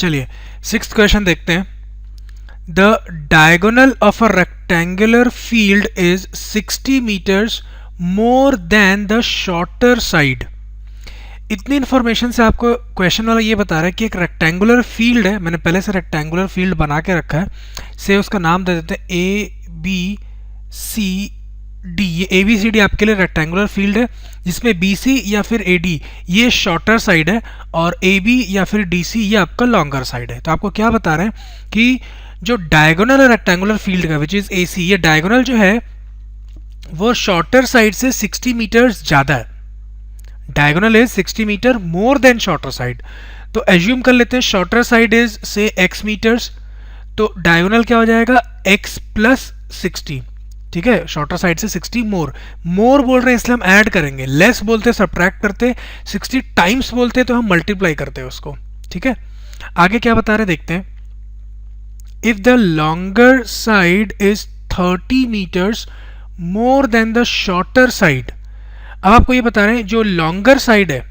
चलिए 6th question देखते हैं। The diagonal of a rectangular field is 60 metres more than the shorter side. इतनी information से आपको क्वेश्चन वाला ये बता रहा है कि एक रेक्टेंगुलर फील्ड है, मैंने पहले से रेक्टेंगुलर फील्ड बना के रखा है, से उसका नाम दे देते हैं ए बी सी डी। ये ए बी सी डी आपके लिए रेक्टेंगुलर फील्ड है जिसमें बी सी या फिर ए डी ये शॉर्टर साइड है और ए बी या फिर डी सी ये आपका लॉन्गर साइड है। तो आपको क्या बता रहे हैं कि जो डायगोनल है रेक्टेंगुलर फील्ड का विच इज ए सी, ये डायगोनल जो है वो शॉर्टर साइड से 60 मीटर्स ज़्यादा है। Diagonal is 60 metre more than shorter side. तो एज्यूम कर लेते हैं शॉर्टर साइड इज से x मीटर्स, तो डायगोनल क्या हो जाएगा x प्लस 60। ठीक है, शॉर्टर साइड से 60 मोर बोल रहे हैं इसलिए हम ऐड करेंगे, लेस बोलते सब्ट्रैक्ट करते, 60 टाइम्स बोलते तो हम मल्टीप्लाई करते हैं उसको। ठीक है, आगे क्या बता रहे देखते हैं। If the longer side is 30 metres more than the shorter side. अब आपको ये बता रहे हैं जो लॉन्गर साइड है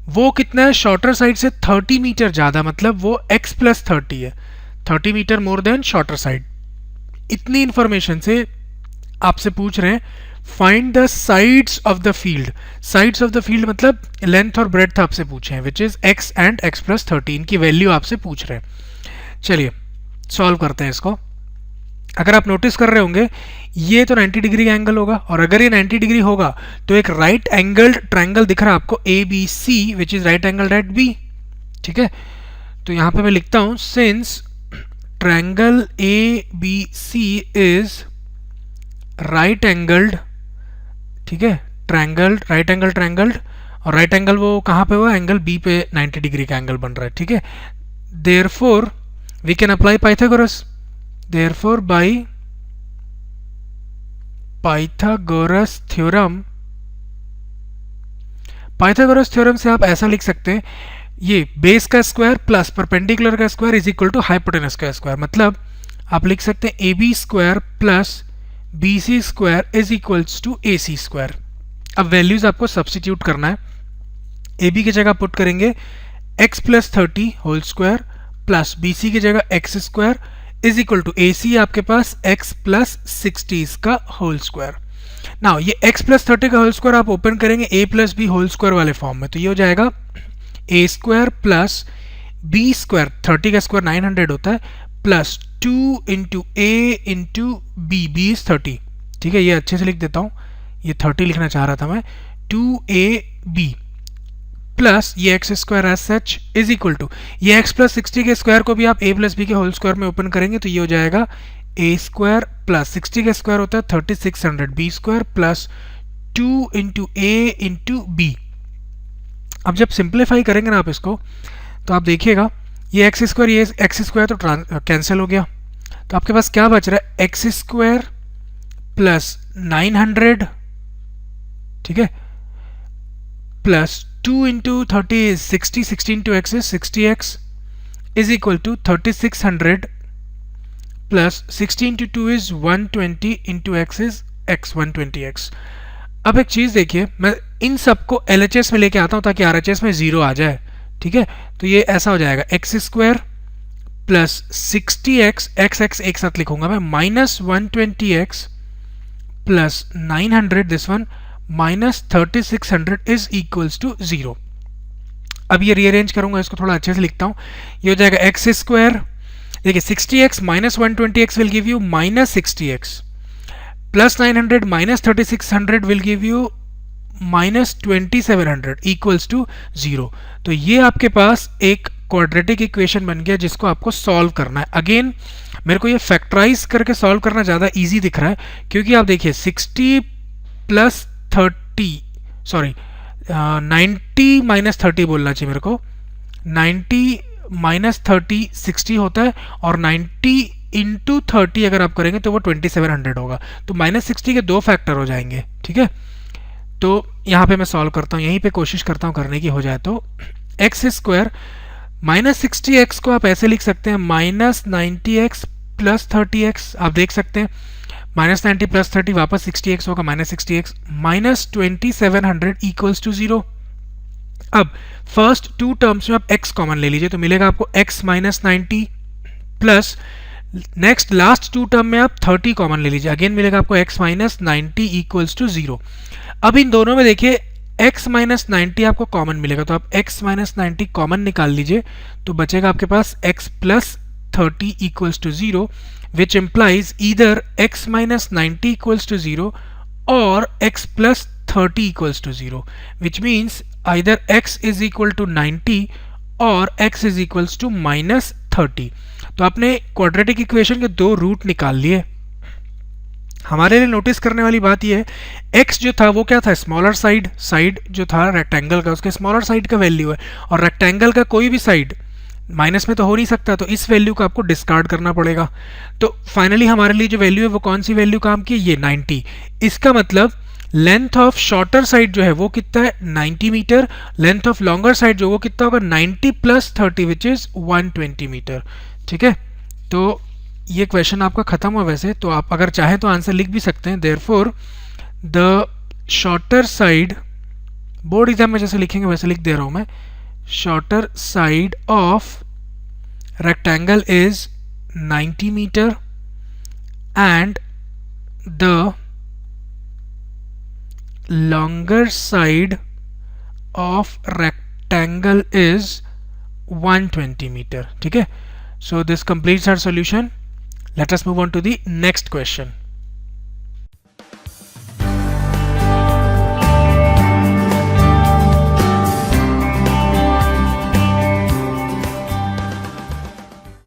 वो कितना है, शॉर्टर साइड से 30 मीटर ज़्यादा, मतलब वो x प्लस 30 है, 30 metre more than shorter side. इतनी इंफॉर्मेशन से आपसे पूछ रहे हैं find the sides of the field. Sides of the field मतलब लेंथ और ब्रेड्थ आपसे पूछे हैं which is x and x plus 30 की वैल्यू आपसे पूछ रहे हैं। चलिए सॉल्व करते हैं इसको। अगर आप नोटिस कर रहे होंगे ये तो 90 डिग्री का एंगल होगा, और अगर ये 90 डिग्री होगा तो एक राइट एंगल्ड ट्रायंगल दिख रहा है आपको A B C which is right angled at B. ठीक है, तो यहां पे मैं लिखता हूं since triangle A B C is right angled, ठीक है, ट्रायंगल राइट एंगल ट्रायंगल्ड, और राइट एंगल वो कहां पे हुआ, एंगल बी पे 90 डिग्री का एंगल बन रहा है। ठीक है, therefore we can apply Pythagoras. Therefore, by Pythagoras theorem, Pythagoras theorem से आप ऐसा लिख सकते हैं ये बेस का स्क्वायर प्लस परपेंडिकुलर का square is equal to hypotenuse का स्क्वायर। मतलब आप लिख सकते हैं A B square plus B C square is equals to A C square. अब वैल्यूज आपको सब्स्टिट्यूट करना है। ए बी की जगह पुट करेंगे x plus 30 whole square plus B c की जगह x square is equal to A c आपके पास x प्लस 60 का होल स्क्वायर। नाउ ये x प्लस 30 का होल स्क्वायर आप ओपन करेंगे a plus b whole square वाले फॉर्म में, तो ये हो जाएगा a square plus b square, 30 का स्क्वायर 900 होता है, plus 2 into a into b, b is 30। ठीक है, ये अच्छे से लिख देता हूँ, ये 30 लिखना चाह रहा था मैं, 2ab प्लस ये x square as such is equal to ये x प्लस 60 के स्क्वायर को भी आप a प्लस बी के होल स्क्वायर में ओपन करेंगे तो ये हो जाएगा a स्क्वायर प्लस 60 का स्क्वायर होता है 3600 b square plus 2 into a into B. अब जब सिंप्लीफाई करेंगे ना आप इसको तो आप देखिएगा ये एक्स स्क्वायर तो कैंसिल हो गया, तो आपके पास क्या बच रहा है, एक्स स्क्वायर प्लस 900, ठीक है, plus 2 into 30 is 60, 60 into x is 60x is equal to 3600 plus 60 into 2 is 120 into x is x 120x। अब एक चीज़ देखिए, मैं इन सबको LHS में लेके आता हूँ ताकि RHS में 0 आ जाए। ठीक है, तो ये ऐसा हो जाएगा x square plus 60x, x एक साथ लिखूंगा मैं, minus 120x plus 900 this one minus 3600 is equals to 0। अब ये रीअरेंज करूंगा, इसको थोड़ा अच्छे से लिखता हूँ, ये हो जाएगा एक्स स्क्वायर, देखिए 60x minus 120x will give you minus 60x plus 900 minus 3600 will give you minus 2700 equals to 0। तो ये आपके पास एक क्वाड्रेटिक इक्वेशन बन गया जिसको आपको सॉल्व करना है। अगेन मेरे को ये फैक्टराइज करके सॉल्व करना ज़्यादा इजी दिख रहा है क्योंकि आप देखिए 60 प्लस 30 सॉरी 90 माइनस 30 बोलना चाहिए मेरे को, 90 माइनस 30 60 होता है और 90 इंटू 30 अगर आप करेंगे तो वो 2700 होगा, तो माइनस 60 के 2 फैक्टर हो जाएंगे। ठीक है, तो यहाँ पे मैं सॉल्व करता हूँ, यहीं पे कोशिश करता हूँ करने की हो जाए तो एक्स स्क्वायर माइनस 60x को आप ऐसे लिख सकते हैं माइनस 90x प्लस 30x, आप देख सकते हैं माइनस 90 प्लस 30 वापस 60x होगा minus 60x minus 2700 equals to 0। अब फर्स्ट टू टर्म्स में आप x कॉमन ले लीजिए, तो मिलेगा आपको x minus 90 plus next last two term में आप 30 कॉमन ले लीजिए, अगेन मिलेगा आपको x माइनस 90 इक्वल्स टू 0। अब इन दोनों में देखिए x माइनस 90 आपको कॉमन मिलेगा, तो आप x माइनस 90 कॉमन निकाल लीजिए, तो बचेगा आपके पास x plus 30 equals to 0, which implies either x minus 90 equals to 0 or x plus 30 equals to 0, which means either x is equal to 90 और x is equals to minus 30। तो आपने quadratic equation के दो रूट निकाल लिए। हमारे लिए notice करने वाली बात यह है x जो था वो क्या था, स्मॉलर साइड जो था रेक्टेंगल का, उसके स्मॉलर साइड का वैल्यू है, और रेक्टेंगल का कोई भी साइड माइनस में तो हो नहीं सकता, तो इस वैल्यू को आपको डिस्कार्ड करना पड़ेगा। तो फाइनली हमारे लिए जो वैल्यू है वो कौन सी वैल्यू काम की है, ये 90। इसका मतलब लेंथ ऑफ शॉर्टर साइड जो है वो कितना है, 90 metre, length of longer side जो वो कितना होगा, 90 प्लस 30 विच इज 120 मीटर। ठीक है, तो ये क्वेश्चन आपका खत्म हुआ। वैसे तो आप अगर चाहें तो आंसर लिख भी सकते हैं, therefore the shorter side, board exam में जैसे लिखेंगे वैसे लिख दे रहा हूं मैं, shorter side of rectangle is 90 meter and the longer side of rectangle is 120 meter. ठीक है, so this completes our solution. Let us move on to the next question.